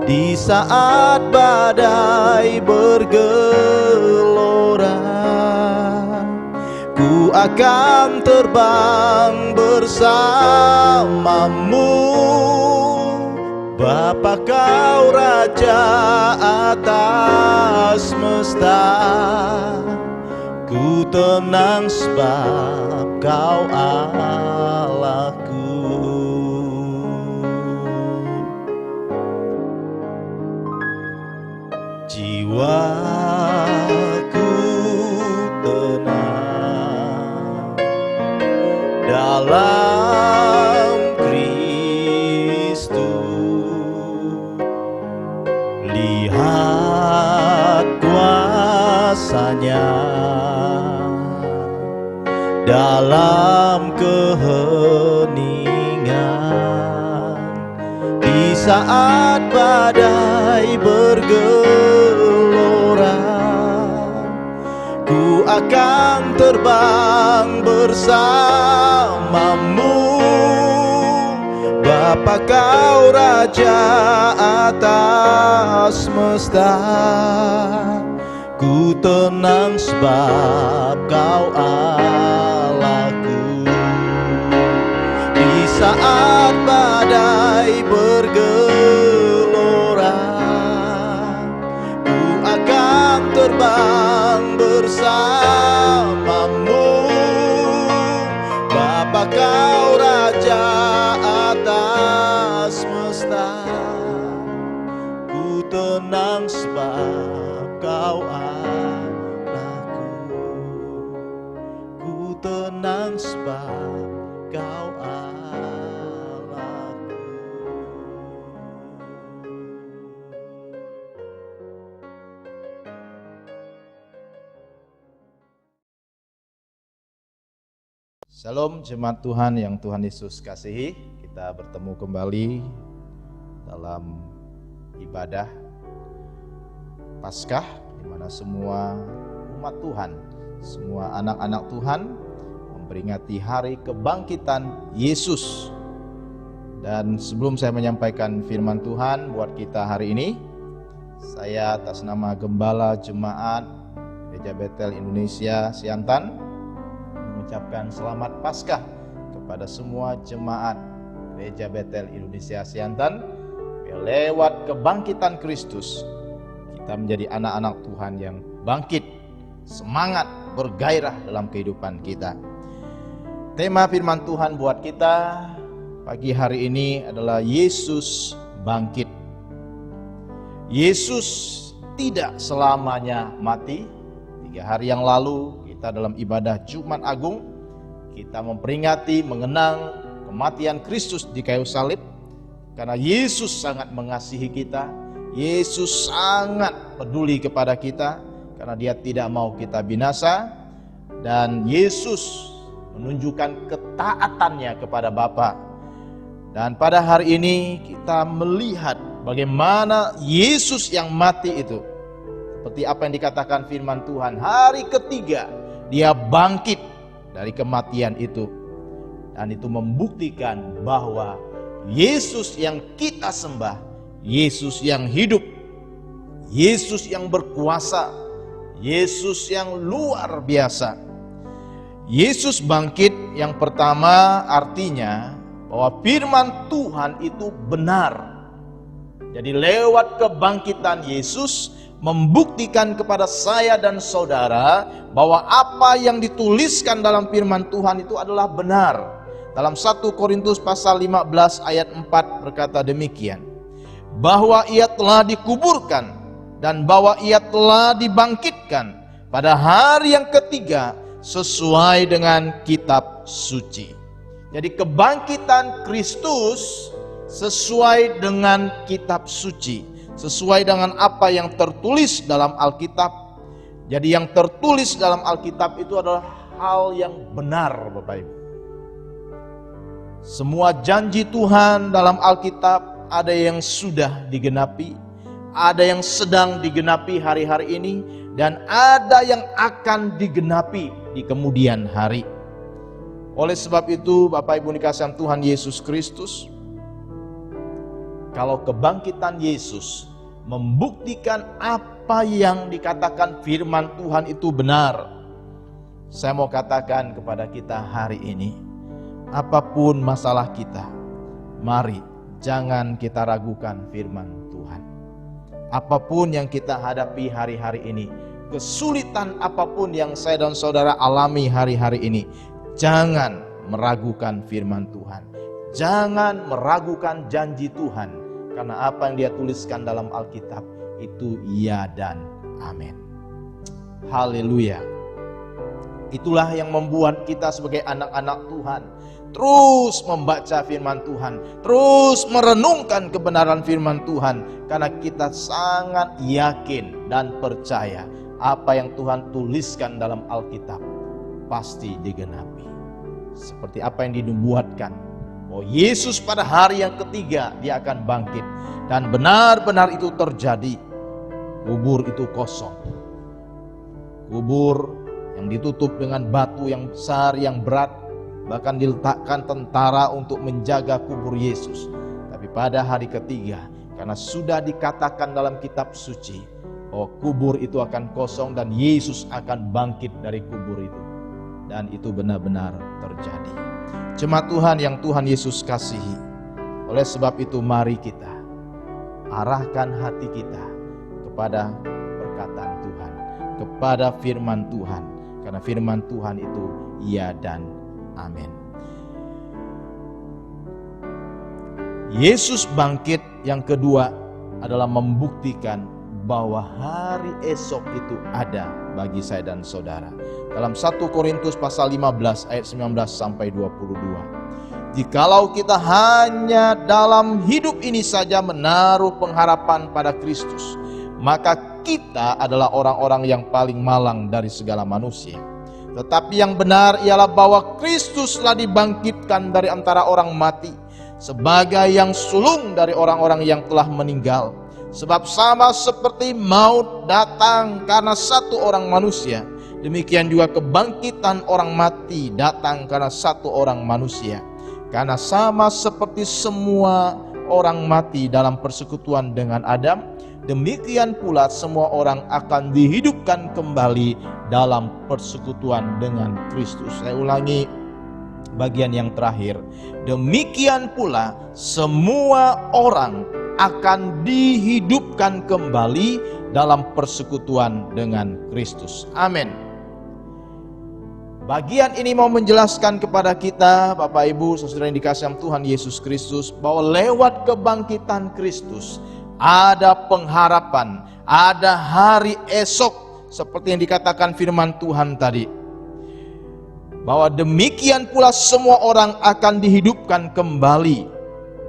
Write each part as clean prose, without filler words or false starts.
Di saat badai bergelora, ku akan terbang bersamamu. Bapa, kau Raja atas semesta, ku tenang sebab kau Allahku. Jiwaku tenang dalam Kristus. Lihat kuasa-Nya dalam keheningan. Di saat badai bergelora, ku akan terbang bersamamu. Bapa, kau Raja atas semesta, ku tenang sebab kau Allahku. Di saat badai bergelora, ku akan terbang bersamamu. Bapa, kau Raja atas semesta, ku tenang sebab kau Allahku. Ku tenang sebab kau Allahku. Shalom jemaat Tuhan yang Tuhan Yesus kasihi. Kita bertemu kembali dalam ibadah Paskah, di mana semua umat Tuhan, semua anak-anak Tuhan memperingati hari kebangkitan Yesus. Dan sebelum saya menyampaikan firman Tuhan buat kita hari ini, saya atas nama Gembala Jemaat Gereja Betel Indonesia Siantan mengucapkan selamat Paskah kepada semua jemaat Gereja Betel Indonesia Siantan. Lewat kebangkitan Kristus, kita menjadi anak-anak Tuhan yang bangkit, semangat, bergairah dalam kehidupan kita. Tema firman Tuhan buat kita pagi hari ini adalah Yesus bangkit. Yesus tidak selamanya mati. 3 hari yang lalu kita dalam ibadah Jumat Agung, kita memperingati, mengenang kematian Kristus di kayu salib. Karena Yesus sangat mengasihi kita, Yesus sangat peduli kepada kita, karena Dia tidak mau kita binasa, dan Yesus menunjukkan ketaatannya kepada Bapa. Dan pada hari ini kita melihat bagaimana Yesus yang mati itu, seperti apa yang dikatakan firman Tuhan, hari ketiga Dia bangkit dari kematian itu. Dan itu membuktikan bahwa Yesus yang kita sembah, Yesus yang hidup, Yesus yang berkuasa, Yesus yang luar biasa. Yesus bangkit yang pertama artinya bahwa firman Tuhan itu benar. Jadi lewat kebangkitan Yesus membuktikan kepada saya dan saudara bahwa apa yang dituliskan dalam firman Tuhan itu adalah benar. Dalam 1 Korintus pasal 15 ayat 4 berkata demikian, bahwa Ia telah dikuburkan dan bahwa Ia telah dibangkitkan pada hari yang ketiga sesuai dengan kitab suci. Jadi kebangkitan Kristus sesuai dengan kitab suci, sesuai dengan apa yang tertulis dalam Alkitab. Jadi yang tertulis dalam Alkitab itu adalah hal yang benar, Bapak Ibu. Semua janji Tuhan dalam Alkitab ada yang sudah digenapi, ada yang sedang digenapi hari-hari ini, dan ada yang akan digenapi di kemudian hari. Oleh sebab itu, Bapak Ibu dikasihi Tuhan Yesus Kristus, kalau kebangkitan Yesus membuktikan apa yang dikatakan firman Tuhan itu benar. Saya mau katakan kepada kita hari ini, apapun masalah kita, mari jangan kita ragukan firman Tuhan. Apapun yang kita hadapi hari-hari ini, kesulitan apapun yang saya dan saudara alami hari-hari ini, jangan meragukan firman Tuhan. Jangan meragukan janji Tuhan, karena apa yang Dia tuliskan dalam Alkitab itu ya dan amin. Haleluya. Itulah yang membuat kita sebagai anak-anak Tuhan terus membaca firman Tuhan, terus merenungkan kebenaran firman Tuhan, karena kita sangat yakin dan percaya apa yang Tuhan tuliskan dalam Alkitab pasti digenapi. Seperti apa yang dinubuatkan, oh Yesus pada hari yang ketiga Dia akan bangkit, dan benar-benar itu terjadi. Kubur itu kosong. Kubur yang ditutup dengan batu yang besar, yang berat, bahkan diletakkan tentara untuk menjaga kubur Yesus. Tapi pada hari ketiga, karena sudah dikatakan dalam kitab suci, bahwa kubur itu akan kosong dan Yesus akan bangkit dari kubur itu. Dan itu benar-benar terjadi. Jemaat Tuhan yang Tuhan Yesus kasihi, oleh sebab itu mari kita arahkan hati kita kepada perkataan Tuhan, kepada firman Tuhan, karena firman Tuhan itu ya dan amin. Yesus bangkit yang kedua adalah membuktikan bahwa hari esok itu ada bagi saya dan saudara. Dalam 1 Korintus pasal 15 ayat 19 sampai 22. Jikalau kita hanya dalam hidup ini saja menaruh pengharapan pada Kristus, maka kita adalah orang-orang yang paling malang dari segala manusia. Tetapi yang benar ialah bahwa Kristus telah dibangkitkan dari antara orang mati, sebagai yang sulung dari orang-orang yang telah meninggal. Sebab sama seperti maut datang karena satu orang manusia, demikian juga kebangkitan orang mati datang karena satu orang manusia. Karena sama seperti semua orang mati dalam persekutuan dengan Adam, demikian pula semua orang akan dihidupkan kembali dalam persekutuan dengan Kristus. Saya ulangi bagian yang terakhir. Demikian pula semua orang akan dihidupkan kembali dalam persekutuan dengan Kristus. Amin. Bagian ini mau menjelaskan kepada kita, Bapak Ibu, saudara yang dikasihi Tuhan Yesus Kristus, bahwa lewat kebangkitan Kristus ada pengharapan, ada hari esok, seperti yang dikatakan firman Tuhan tadi. Bahwa demikian pula semua orang akan dihidupkan kembali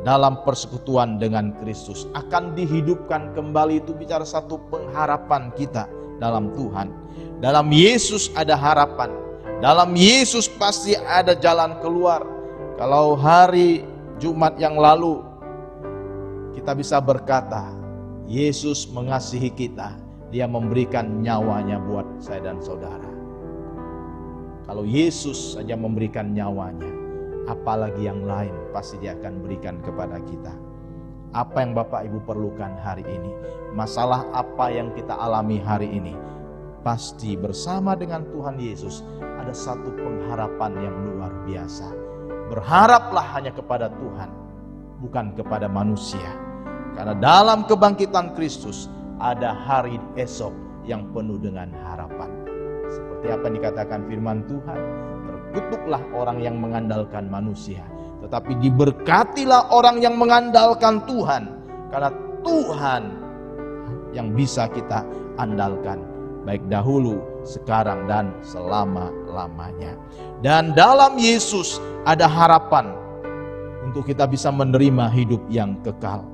dalam persekutuan dengan Kristus. Akan dihidupkan kembali itu bicara satu pengharapan kita dalam Tuhan. Dalam Yesus ada harapan. Dalam Yesus pasti ada jalan keluar. Kalau hari Jumat yang lalu kita bisa berkata, Yesus mengasihi kita. Dia memberikan nyawanya buat saya dan saudara. Kalau Yesus saja memberikan nyawanya, apalagi yang lain pasti Dia akan berikan kepada kita. Apa yang Bapak Ibu perlukan hari ini, masalah apa yang kita alami hari ini, pasti bersama dengan Tuhan Yesus ada satu pengharapan yang luar biasa. Berharaplah hanya kepada Tuhan, bukan kepada manusia. Karena dalam kebangkitan Kristus ada hari esok yang penuh dengan harapan. Seperti apa yang dikatakan firman Tuhan, terkutuklah orang yang mengandalkan manusia, tetapi diberkatilah orang yang mengandalkan Tuhan. Karena Tuhan yang bisa kita andalkan, baik dahulu, sekarang, dan selama-lamanya. Dan dalam Yesus ada harapan untuk kita bisa menerima hidup yang kekal.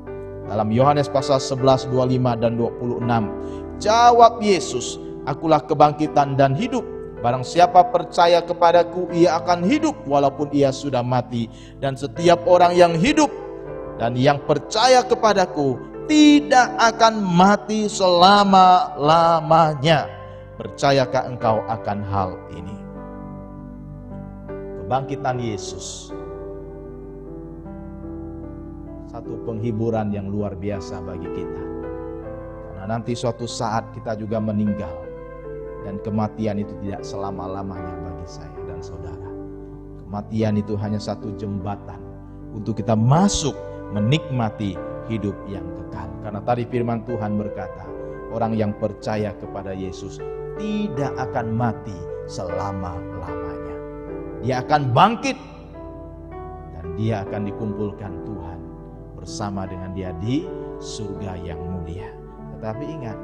Dalam Yohanes pasal 11, 25 dan 26, jawab Yesus, akulah kebangkitan dan hidup. Barang siapa percaya kepadaku, ia akan hidup walaupun ia sudah mati. Dan setiap orang yang hidup dan yang percaya kepadaku tidak akan mati selama-lamanya. Percayakah engkau akan hal ini? Kebangkitan Yesus satu penghiburan yang luar biasa bagi kita. Karena nanti suatu saat kita juga meninggal, dan kematian itu tidak selama-lamanya bagi saya dan saudara. Kematian itu hanya satu jembatan untuk kita masuk menikmati hidup yang kekal. Karena tadi firman Tuhan berkata, orang yang percaya kepada Yesus tidak akan mati selama-lamanya. Dia akan bangkit dan dia akan dikumpulkan Tuhan bersama dengan dia di surga yang mulia. Tetapi ingat,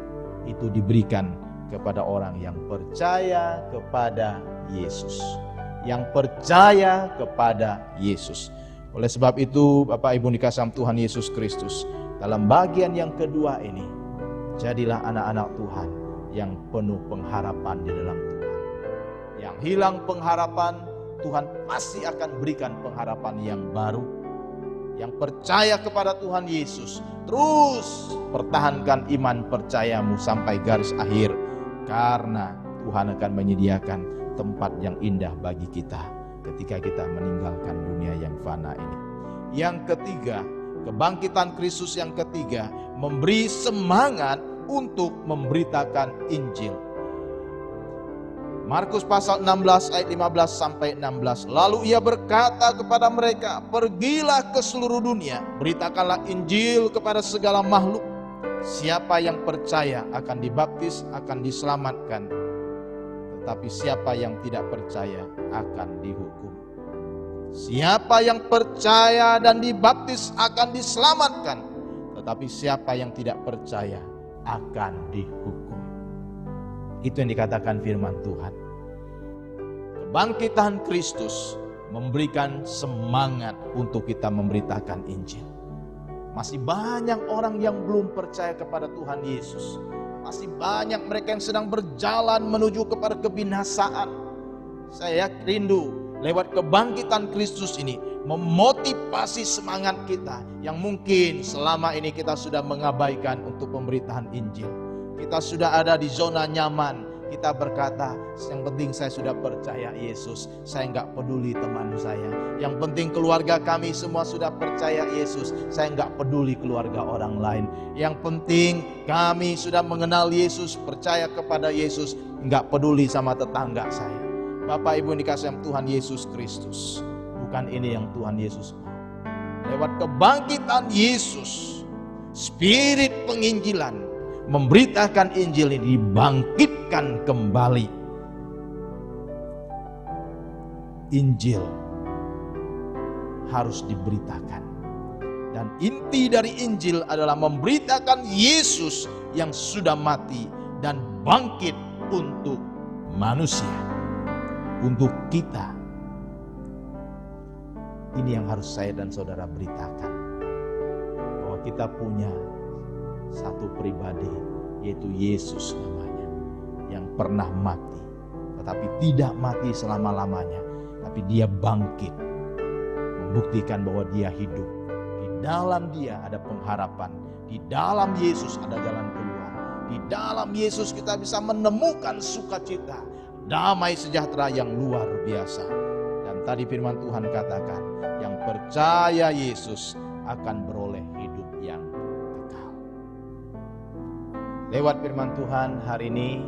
itu diberikan kepada orang yang percaya kepada Yesus. Yang percaya kepada Yesus. Oleh sebab itu, Bapak Ibu dikasihi Tuhan Yesus Kristus, dalam bagian yang kedua ini, jadilah anak-anak Tuhan yang penuh pengharapan di dalam Tuhan. Yang hilang pengharapan, Tuhan pasti akan berikan pengharapan yang baru. Yang percaya kepada Tuhan Yesus, terus pertahankan iman percayamu sampai garis akhir. Karena Tuhan akan menyediakan tempat yang indah bagi kita ketika kita meninggalkan dunia yang fana ini. Yang ketiga, kebangkitan Kristus yang ketiga memberi semangat untuk memberitakan Injil. Markus pasal 16 ayat 15 sampai 16. Lalu ia berkata kepada mereka, pergilah ke seluruh dunia, beritakanlah Injil kepada segala makhluk. Siapa yang percaya akan dibaptis, akan diselamatkan. Tetapi siapa yang tidak percaya akan dihukum. Siapa yang percaya dan dibaptis akan diselamatkan. Tetapi siapa yang tidak percaya akan dihukum. Itu yang dikatakan firman Tuhan. Kebangkitan Kristus memberikan semangat untuk kita memberitakan Injil. Masih banyak orang yang belum percaya kepada Tuhan Yesus. Masih banyak mereka yang sedang berjalan menuju kepada kebinasaan. Saya rindu lewat kebangkitan Kristus ini memotivasi semangat kita yang mungkin selama ini kita sudah mengabaikan untuk pemberitaan Injil. Kita sudah ada di zona nyaman. Kita berkata, yang penting saya sudah percaya Yesus. Saya enggak peduli teman saya. Yang penting keluarga kami semua sudah percaya Yesus. Saya enggak peduli keluarga orang lain. Yang penting kami sudah mengenal Yesus, percaya kepada Yesus. Enggak peduli sama tetangga saya. Bapak Ibu dikasihi Tuhan Yesus Kristus. Bukan ini yang Tuhan Yesus mau. Lewat kebangkitan Yesus, Spirit penginjilan, memberitakan Injil ini dibangkitkan kembali. Injil harus diberitakan. Dan inti dari Injil adalah memberitakan Yesus yang sudah mati dan bangkit untuk manusia. Untuk kita. Ini yang harus saya dan saudara beritakan. Bahwa kita punya satu pribadi, yaitu Yesus namanya, yang pernah mati, tetapi tidak mati selama-lamanya, tapi dia bangkit, membuktikan bahwa dia hidup. Di dalam dia ada pengharapan, di dalam Yesus ada jalan keluar, di dalam Yesus kita bisa menemukan sukacita, damai sejahtera yang luar biasa. Dan tadi firman Tuhan katakan, yang percaya Yesus akan beroleh hidup yang lewat firman Tuhan hari ini,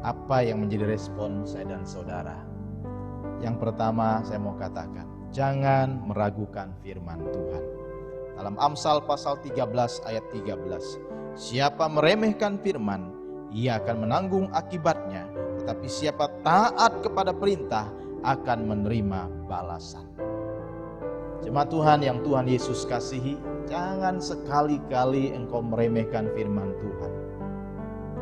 apa yang menjadi respon saya dan saudara? Yang pertama saya mau katakan, jangan meragukan firman Tuhan. Dalam Amsal pasal 13 ayat 13, siapa meremehkan firman, ia akan menanggung akibatnya, tetapi siapa taat kepada perintah akan menerima balasan. Jemaat Tuhan yang Tuhan Yesus kasihi, jangan sekali-kali engkau meremehkan firman Tuhan.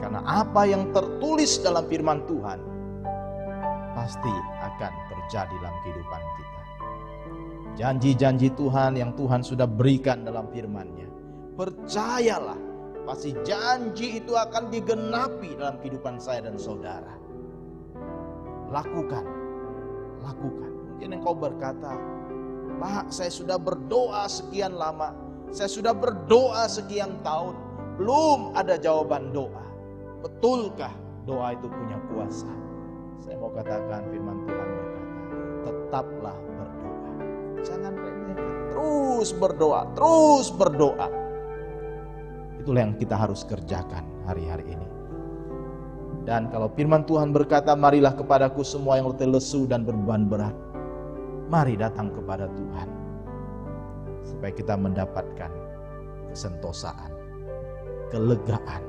Karena apa yang tertulis dalam firman Tuhan pasti akan terjadi dalam kehidupan kita. Janji-janji Tuhan yang Tuhan sudah berikan dalam firman-Nya, percayalah, pasti janji itu akan digenapi dalam kehidupan saya dan saudara. Lakukan. Mungkin engkau berkata, Pak, saya sudah berdoa sekian lama, saya sudah berdoa sekian tahun, belum ada jawaban doa. Betulkah doa itu punya kuasa? Saya mau katakan firman Tuhan berkata, tetaplah berdoa. Jangan remehkan, terus berdoa, terus berdoa. Itulah yang kita harus kerjakan hari-hari ini. Dan kalau firman Tuhan berkata, marilah kepadaku semua yang letih lesu dan berbeban berat. Mari datang kepada Tuhan. Supaya kita mendapatkan kesentosaan, kelegaan.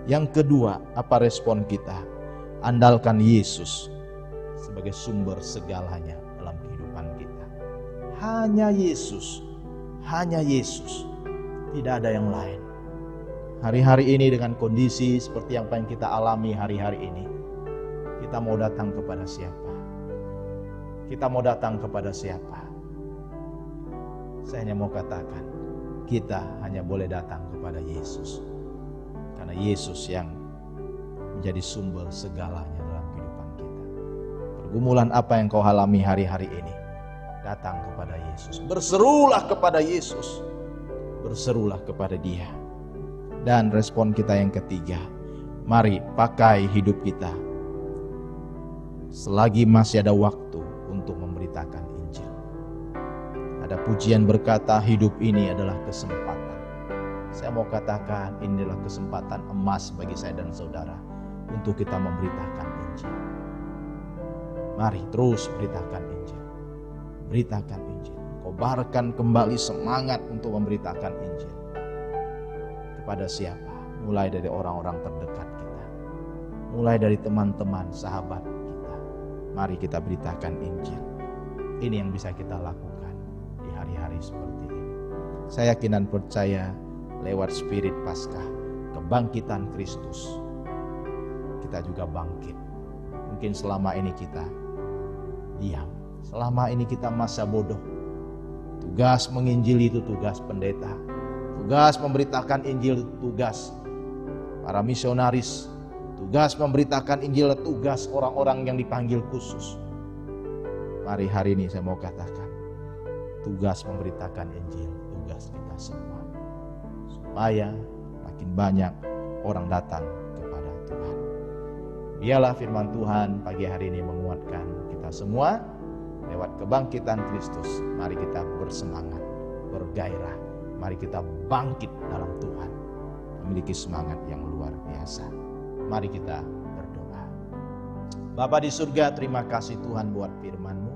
Yang kedua, apa respon kita? Andalkan Yesus sebagai sumber segalanya dalam kehidupan kita. Hanya Yesus, hanya Yesus. Tidak ada yang lain. Hari-hari ini dengan kondisi seperti yang kita alami hari-hari ini, kita mau datang kepada siapa? Kita mau datang kepada siapa? Saya hanya mau katakan, kita hanya boleh datang kepada Yesus. Karena Yesus yang menjadi sumber segalanya dalam kehidupan kita. Pergumulan apa yang kau alami hari-hari ini, datang kepada Yesus. Berserulah kepada Yesus. Berserulah kepada Dia. Dan respon kita yang ketiga, mari pakai hidup kita selagi masih ada waktu untuk memberitakan Injil. Ada pujian berkata, hidup ini adalah kesempatan. Saya mau katakan, ini adalah kesempatan emas bagi saya dan saudara untuk kita memberitakan Injil. Mari terus beritakan Injil. Beritakan Injil. Kobarkan kembali semangat untuk memberitakan Injil. Kepada siapa? Mulai dari orang-orang terdekat kita. Mulai dari teman-teman, sahabat kita. Mari kita beritakan Injil. Ini yang bisa kita lakukan di hari-hari seperti ini. Saya yakin dan percaya lewat Spirit Paskah, kebangkitan Kristus, kita juga bangkit. Mungkin selama ini kita diam. Selama ini kita masa bodoh. Tugas menginjili itu tugas pendeta. Tugas memberitakan Injil itu tugas para misionaris. Tugas memberitakan Injil itu tugas orang-orang yang dipanggil khusus. Mari hari ini saya mau katakan, tugas memberitakan Injil, tugas kita semua. Supaya makin banyak orang datang kepada Tuhan. Biarlah firman Tuhan pagi hari ini menguatkan kita semua. Lewat kebangkitan Kristus, mari kita bersemangat, bergairah. Mari kita bangkit dalam Tuhan, memiliki semangat yang luar biasa. Mari kita berdoa. Bapa di surga, terima kasih Tuhan buat firman-Mu.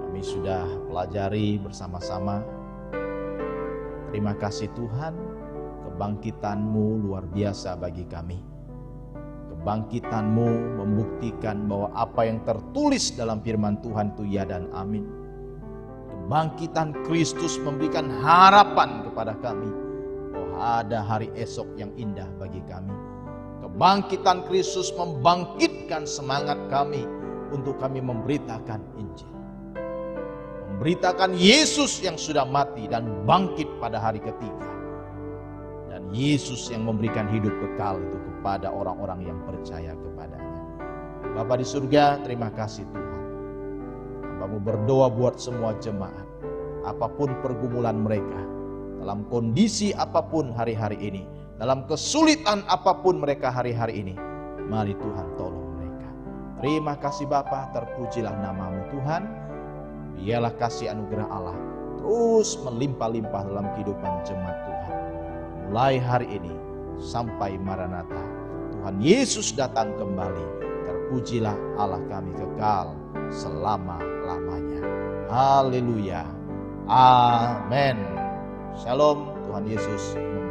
Kami sudah pelajari bersama-sama. Terima kasih Tuhan, kebangkitan-Mu luar biasa bagi kami. Kebangkitan-Mu membuktikan bahwa apa yang tertulis dalam firman Tuhan itu ya dan amin. Kebangkitan Kristus memberikan harapan kepada kami bahwa ada hari esok yang indah bagi kami. Kebangkitan Kristus membangkitkan semangat kami untuk kami memberitakan Injil. Memberitakan Yesus yang sudah mati dan bangkit pada hari ketiga. Dan Yesus yang memberikan hidup kekal itu kepada orang-orang yang percaya kepadanya. Bapa di surga, terima kasih Tuhan. Kamu berdoa buat semua jemaat, apapun pergumulan mereka, dalam kondisi apapun hari-hari ini, dalam kesulitan apapun mereka hari-hari ini, mari Tuhan tolong mereka. Terima kasih Bapa, terpujilah nama-Mu Tuhan. Biarlah kasih anugerah Allah terus melimpah-limpah dalam kehidupan jemaat Tuhan. Mulai hari ini sampai Maranatha, Tuhan Yesus datang kembali. Terpujilah Allah kami kekal selama-lamanya. Haleluya. Amin. Shalom. Tuhan Yesus memberkati.